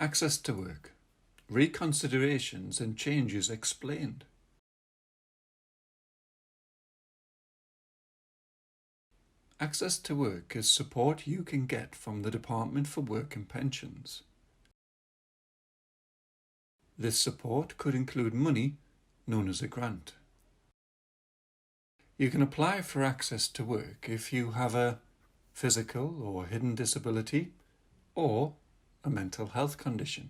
Access to work. Reconsiderations and changes explained. Access to work is support you can get from the Department for Work and Pensions. This support could include money, known as a grant. You can apply for access to work if you have a physical or hidden disability or a mental health condition,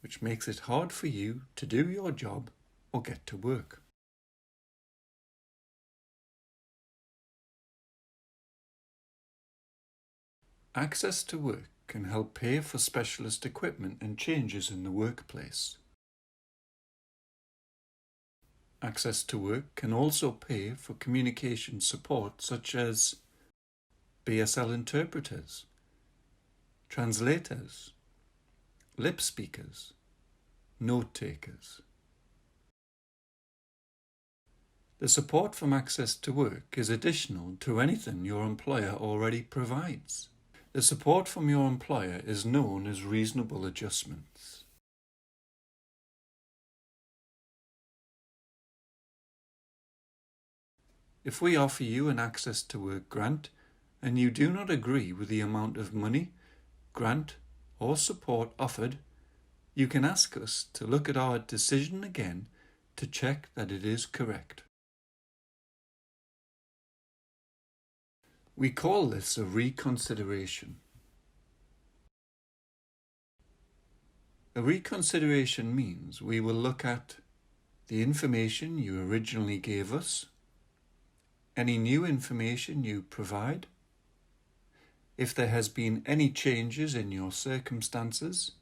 which makes it hard for you to do your job or get to work. Access to work can help pay for specialist equipment and changes in the workplace. Access to work can also pay for communication support such as BSL interpreters, translators, lip speakers, note takers. The support from Access to Work is additional to anything your employer already provides. The support from your employer is known as reasonable adjustments. If we offer you an Access to Work grant and you do not agree with the amount of money, grant or support offered, you can ask us to look at our decision again to check that it is correct. We call this a reconsideration. A reconsideration means we will look at the information you originally gave us, any new information you provide, if there has been any changes in your circumstances.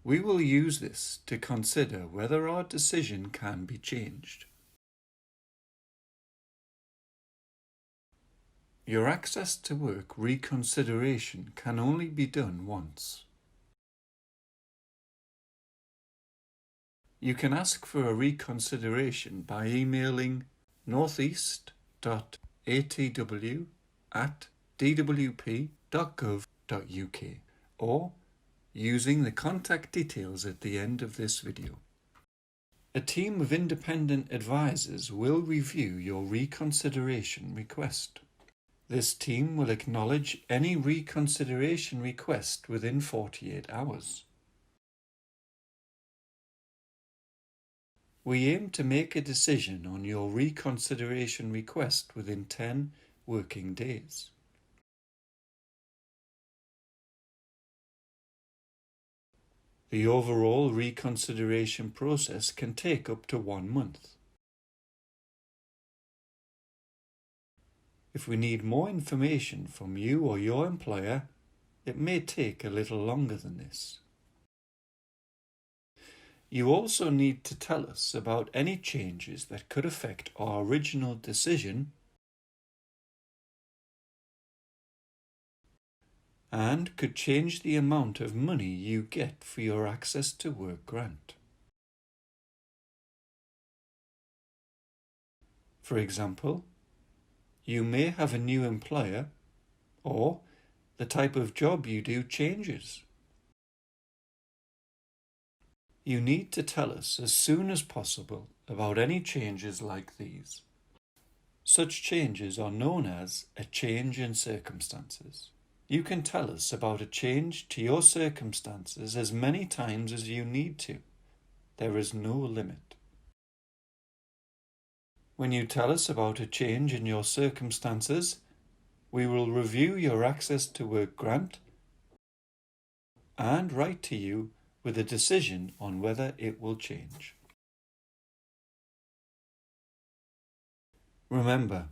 We will use this to consider whether our decision can be changed. Your Access to Work reconsideration can only be done once. You can ask for a reconsideration by emailing northeast.atw@dwp.gov.uk or using the contact details at the end of this video. A team of independent advisors will review your reconsideration request. This team will acknowledge any reconsideration request within 48 hours. We aim to make a decision on your reconsideration request within 10 working days. The overall reconsideration process can take up to 1 month. If we need more information from you or your employer, it may take a little longer than this. You also need to tell us about any changes that could affect our original decision and could change the amount of money you get for your Access to Work grant. For example, you may have a new employer or the type of job you do changes. You need to tell us as soon as possible about any changes like these. Such changes are known as a change in circumstances. You can tell us about a change to your circumstances as many times as you need to. There is no limit. When you tell us about a change in your circumstances, we will review your Access to Work grant and write to you with a decision on whether it will change. Remember,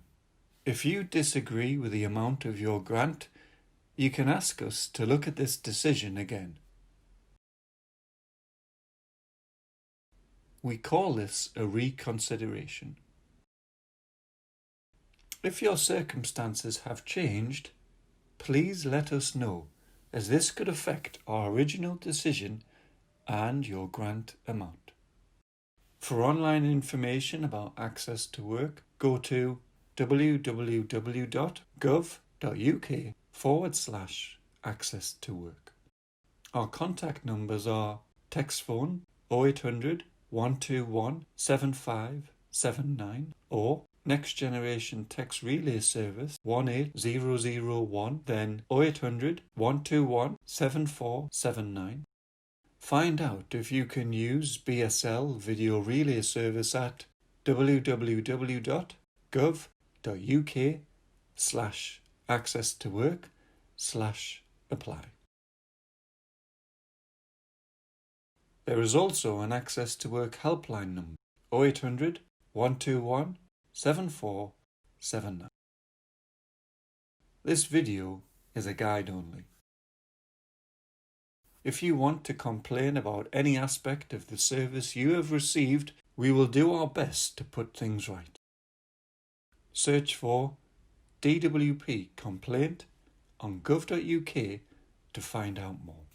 if you disagree with the amount of your grant, you can ask us to look at this decision again. We call this a reconsideration. If your circumstances have changed, please let us know, as this could affect our original decision and your grant amount. For online information about Access to Work, go to www.gov.uk/access to work. Our contact numbers are text phone 0800 121 7579 or Next Generation Text Relay Service 18001, then 0800 121 7479. Find out if you can use BSL Video Relay Service at www.gov.uk/access-to-work/apply. There is also an Access to Work helpline number 0800 121 7479. This video is a guide only. If you want to complain about any aspect of the service you have received, we will do our best to put things right. Search for DWP complaint on gov.uk to find out more.